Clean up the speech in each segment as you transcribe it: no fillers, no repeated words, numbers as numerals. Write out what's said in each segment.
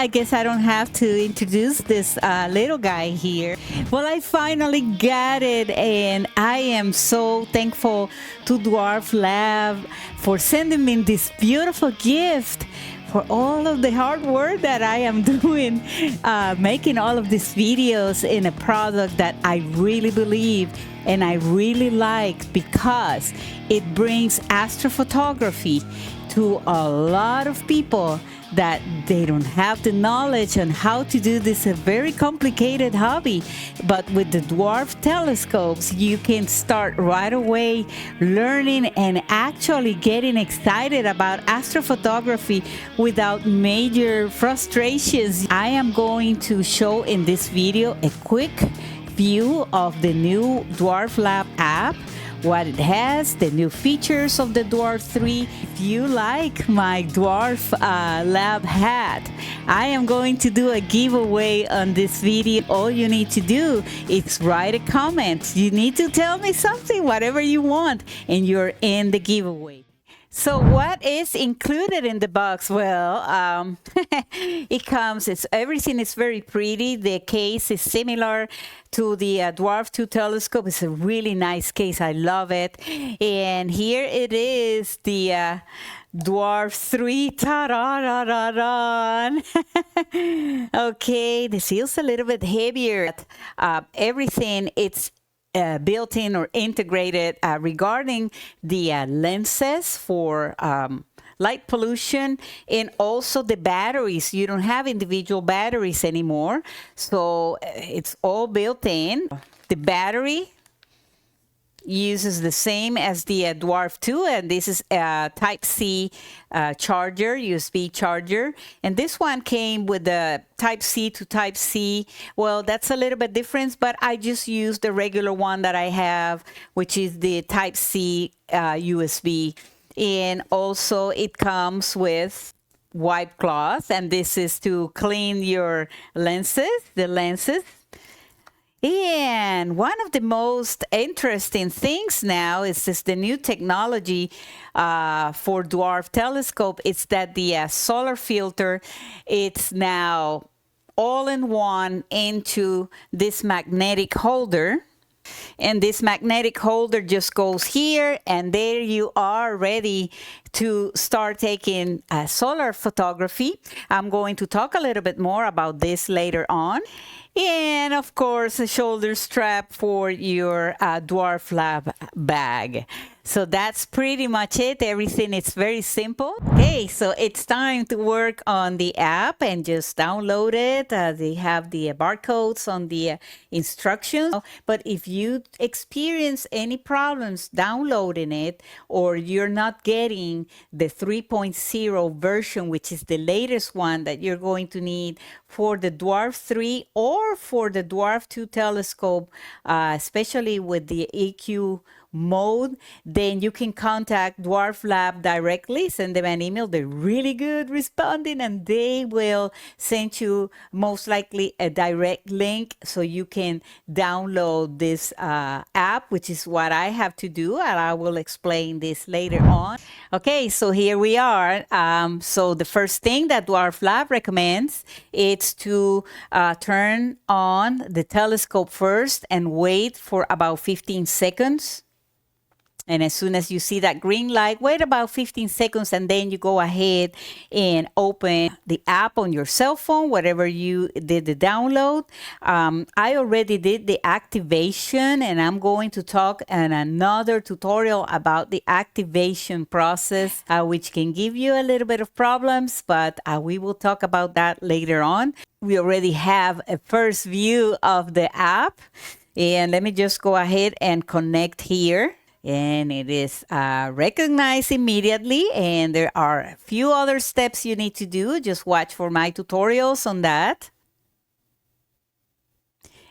I guess I don't have to introduce this little guy here. Well, I finally got it, and I am so thankful to Dwarflab for sending me this beautiful gift, for all of the hard work that I am doing, making all of these videos in a product that I really believe and I really like, because it brings astrophotography to a lot of people that they don't have the knowledge on how to do this a very complicated hobby. But with the dwarf telescopes, you can start right away learning and actually getting excited about astrophotography without major frustrations. I am going to show in this video a quick view of the new Dwarflab app, what it has, the new features of the Dwarf 3. If you like my Dwarf Lab hat, I am going to do a giveaway on this video. All you need to do is write a comment. You need to tell me something, whatever you want, and you're in the giveaway. So what is included in the box? Well, it comes, everything is very pretty. The case is similar to the Dwarf 2 telescope. It's a really nice case. I love it. And here it is, the Dwarf 3. Ta-da-da-da-da. Okay, the seal's a little bit heavier. Everything, it's built-in or integrated regarding the lenses for light pollution, and also the batteries. You don't have individual batteries anymore, so it's all built in. The battery uses the same as the Dwarf 2, and this is a Type-C charger, USB charger. And this one came with the Type-C to Type-C. Well, that's a little bit different, but I just used the regular one that I have, which is the Type-C USB. And also it comes with wipe cloth, and this is to clean your lenses, the lenses. And one of the most interesting things now is this, the new technology for Dwarf telescope. It's that the solar filter, it's now all in one into this magnetic holder. And this magnetic holder just goes here, and there you are, ready to start taking solar photography. I'm going to talk a little bit more about this later on. And of course, a shoulder strap for your Dwarflab bag. So that's pretty much it. Everything is very simple. Okay, so it's time to work on the app and just download it. They have the barcodes on the instructions. But if you experience any problems downloading it, or you're not getting the 3.0 version, which is the latest one that you're going to need for the Dwarf 3 or for the Dwarf 2 telescope, especially with the EQ mode, then you can contact Dwarflab directly. Send them an email. They're really good responding, and they will send you most likely a direct link so you can download this app, which is what I have to do, and I will explain this later on. Okay, so here we are. So the first thing that Dwarflab recommends is to turn on the telescope first and wait for about 15 seconds. And as soon as you see that green light, wait about 15 seconds, and then you go ahead and open the app on your cell phone, whatever you did the download. I already did the activation, and I'm going to talk in another tutorial about the activation process, which can give you a little bit of problems, but we will talk about that later on. We already have a first view of the app, and let me just go ahead and connect here. And it is recognized immediately, and there are a few other steps you need to do. Just watch for my tutorials on that.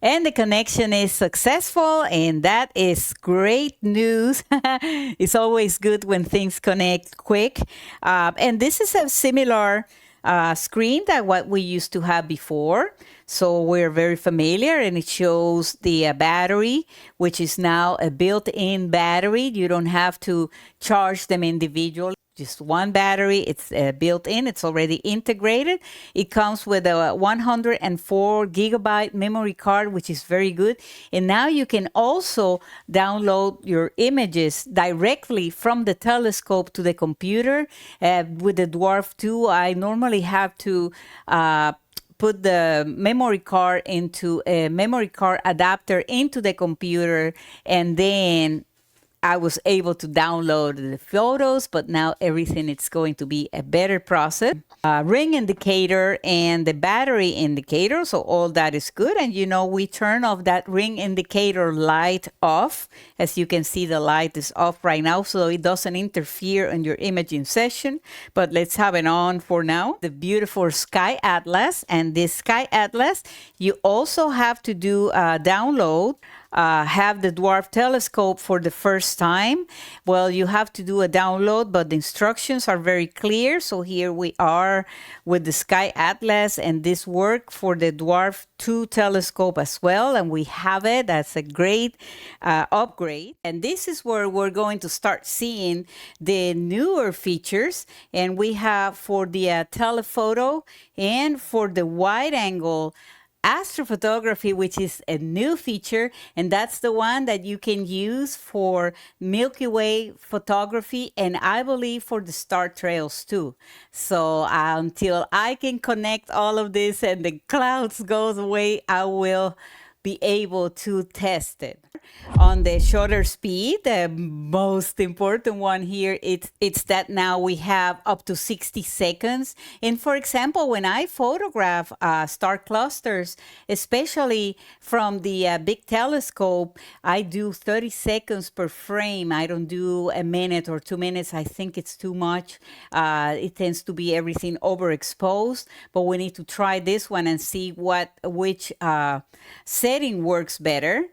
And the connection is successful, and that is great news. It's always good when things connect quick. And this is a similar screen that what we used to have before. So we're very familiar, and it shows the battery, which is now a built-in battery. You don't have to charge them individually. just one battery. It's built in. It's already integrated. It comes with a 104 gigabyte memory card, which is very good. And now you can also download your images directly from the telescope to the computer. With the Dwarf 2, I normally have to put the memory card into a memory card adapter into the computer, and then I was able to download the photos, but now everything is going to be a better process. Ring indicator and the battery indicator, so all that is good. And we turn off that ring indicator light off. As you can see, the light is off right now, so it doesn't interfere in your imaging session. But let's have it on for now. The beautiful Sky Atlas, and this Sky Atlas, you also have to do a download. Have the Dwarf telescope for the first time. Well, you have to do a download, but the instructions are very clear. So here we are with the Sky Atlas, and this work for the Dwarf 2 telescope as well, and we have it. That's a great upgrade. And this is where we're going to start seeing the newer features, and we have for the telephoto and for the wide angle astrophotography, which is a new feature, and that's the one that you can use for Milky Way photography, and I believe for the star trails too. So until I can connect all of this and the clouds goes away, I will be able to test it. On the shutter speed, the most important one here, it's that now we have up to 60 seconds. And for example, when I photograph star clusters, especially from the big telescope, I do 30 seconds per frame. I don't do a minute or 2 minutes. I think it's too much. It tends to be everything overexposed, but we need to try this one and see which setting works better.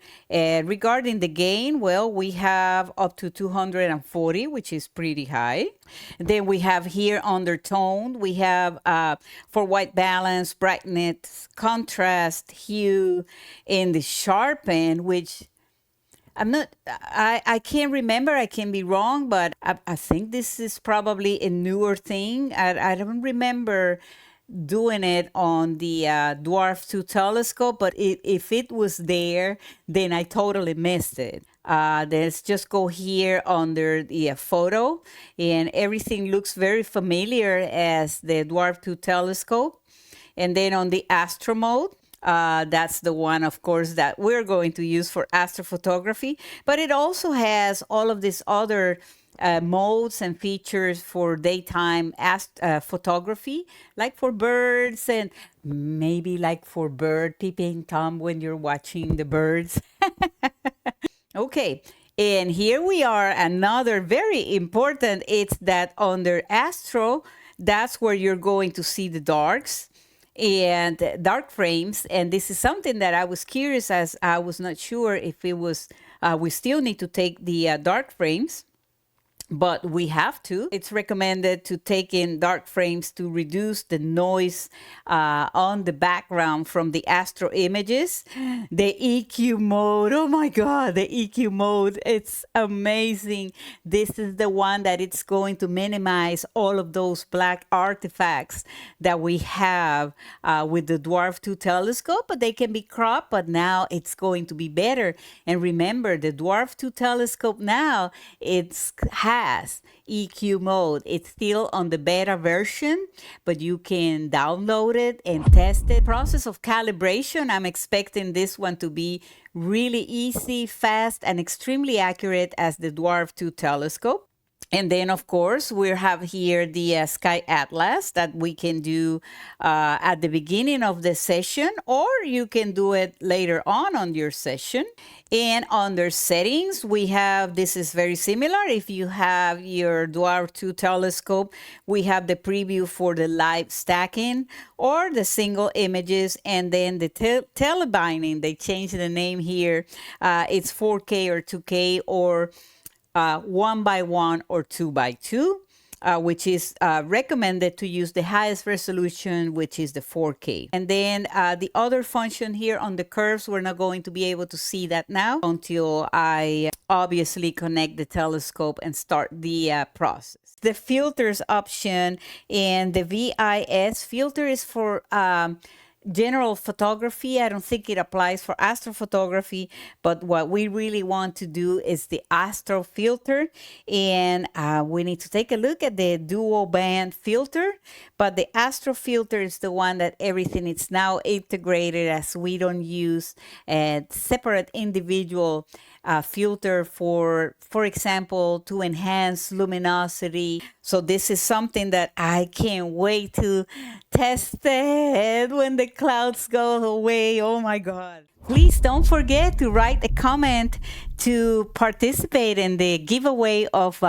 Regarding the gain, well, we have up to 240, which is pretty high. Then we have here undertone. We have for white balance, brightness, contrast, hue, and the sharpen, which I can't remember. I can be wrong, but I think this is probably a newer thing. I don't remember doing it on the Dwarf 2 telescope, but if it was there, then I totally missed it. Let's just go here under the photo, and everything looks very familiar as the Dwarf 2 telescope. And then on the astro mode, that's the one, of course, that we're going to use for astrophotography, but it also has all of these other modes and features for daytime photography, like for birds and maybe like for bird peeping Tom when you're watching the birds. Okay, and here we are, another very important, it's that under Astro, that's where you're going to see the darks and dark frames. And this is something that I was curious, as I was not sure if it was, we still need to take the dark frames, but we have to. It's recommended to take in dark frames to reduce the noise on the background from the astro images. The EQ mode, oh my God, the EQ mode, it's amazing. This is the one that it's going to minimize all of those black artifacts that we have with the Dwarf 2 telescope, but they can be cropped, but now it's going to be better. And remember, the Dwarf 2 telescope now, has EQ mode. It's still on the beta version, but you can download it and test it. Process of calibration, I'm expecting this one to be really easy, fast, and extremely accurate as the Dwarf 2 telescope. And then, of course, we have here the Sky Atlas that we can do at the beginning of the session, or you can do it later on your session. And under settings, we have, this is very similar. If you have your Dwarf 2 telescope, we have the preview for the live stacking or the single images, and then the telebinding. They changed the name here. It's 4K or 2K or 1x1 or 2x2, which is recommended to use the highest resolution, which is the 4K. And then the other function here on the curves, we're not going to be able to see that now until I obviously connect the telescope and start the process. the filters option, and the VIS filter is for general photography. I don't think it applies for astrophotography, but what we really want to do is the astro filter, and we need to take a look at the dual band filter. But the astro filter is the one that everything is now integrated, as we don't use a separate individual filter for example, to enhance luminosity. So this is something that I can't wait to test it when the clouds go away. Oh my God. Please don't forget to write a comment to participate in the giveaway of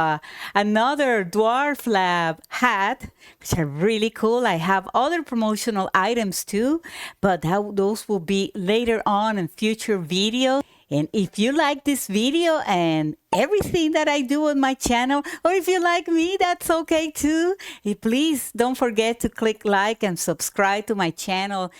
another Dwarflab hat, which are really cool. I have other promotional items too, but those will be later on in future videos. And if you like this video and everything that I do on my channel, or if you like me, that's okay too. Please don't forget to click like and subscribe to my channel.